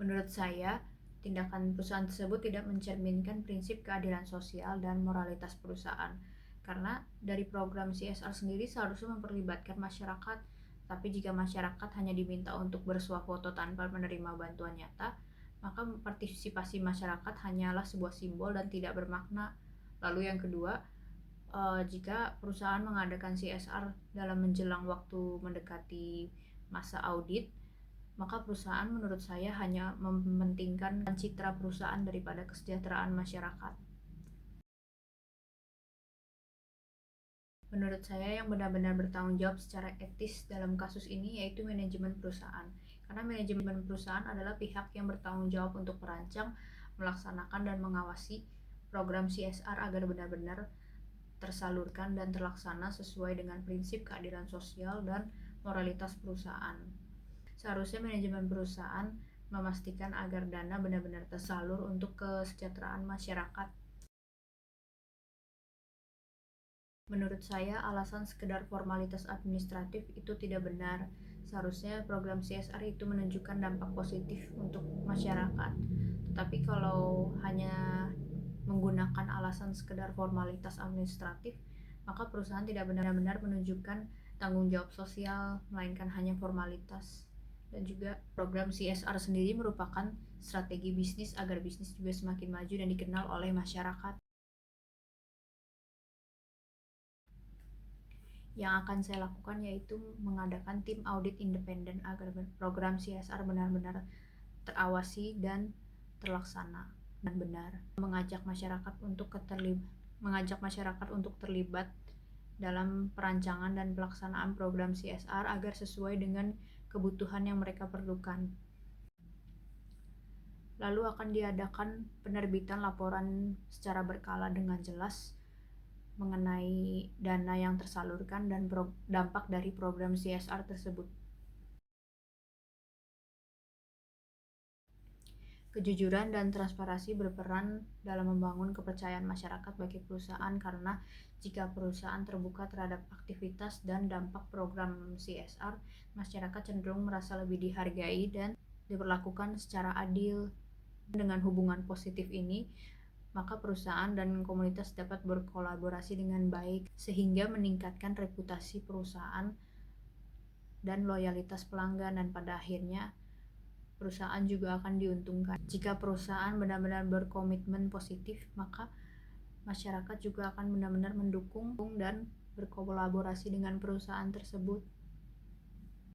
Menurut saya, tindakan perusahaan tersebut tidak mencerminkan prinsip keadilan sosial dan moralitas perusahaan. Karena dari program CSR sendiri seharusnya memperlibatkan masyarakat, tapi jika masyarakat hanya diminta untuk bersuah foto tanpa menerima bantuan nyata, maka partisipasi masyarakat hanyalah sebuah simbol dan tidak bermakna. Lalu yang kedua, jika perusahaan mengadakan CSR dalam menjelang waktu mendekati masa audit, maka perusahaan menurut saya hanya mementingkan citra perusahaan daripada kesejahteraan masyarakat. Menurut saya yang benar-benar bertanggung jawab secara etis dalam kasus ini yaitu manajemen perusahaan. Karena manajemen perusahaan adalah pihak yang bertanggung jawab untuk merancang, melaksanakan dan mengawasi program CSR agar benar-benar tersalurkan dan terlaksana sesuai dengan prinsip keadilan sosial dan moralitas perusahaan. Seharusnya manajemen perusahaan memastikan agar dana benar-benar tersalur untuk kesejahteraan masyarakat. Menurut saya, alasan sekedar formalitas administratif itu tidak benar. Seharusnya program CSR itu menunjukkan dampak positif untuk masyarakat. Tetapi kalau hanya menggunakan alasan sekedar formalitas administratif, maka perusahaan tidak benar-benar menunjukkan tanggung jawab sosial, melainkan hanya formalitas. Dan juga program CSR sendiri merupakan strategi bisnis agar bisnis juga semakin maju dan dikenal oleh masyarakat. Yang akan saya lakukan yaitu mengadakan tim audit independen agar program CSR benar-benar terawasi dan terlaksana dan benar. Mengajak masyarakat untuk terlibat dalam perancangan dan pelaksanaan program CSR agar sesuai dengan kebutuhan yang mereka perlukan. Lalu akan diadakan penerbitan laporan secara berkala dengan jelas mengenai dana yang tersalurkan dan dampak dari program CSR tersebut. Kejujuran dan transparansi berperan dalam membangun kepercayaan masyarakat bagi perusahaan karena jika perusahaan terbuka terhadap aktivitas dan dampak program CSR, masyarakat cenderung merasa lebih dihargai dan diperlakukan secara adil. Dengan hubungan positif ini, maka perusahaan dan komunitas dapat berkolaborasi dengan baik sehingga meningkatkan reputasi perusahaan dan loyalitas pelanggan, dan pada akhirnya perusahaan juga akan diuntungkan. Jika perusahaan benar-benar berkomitmen positif, maka masyarakat juga akan benar-benar mendukung dan berkolaborasi dengan perusahaan tersebut.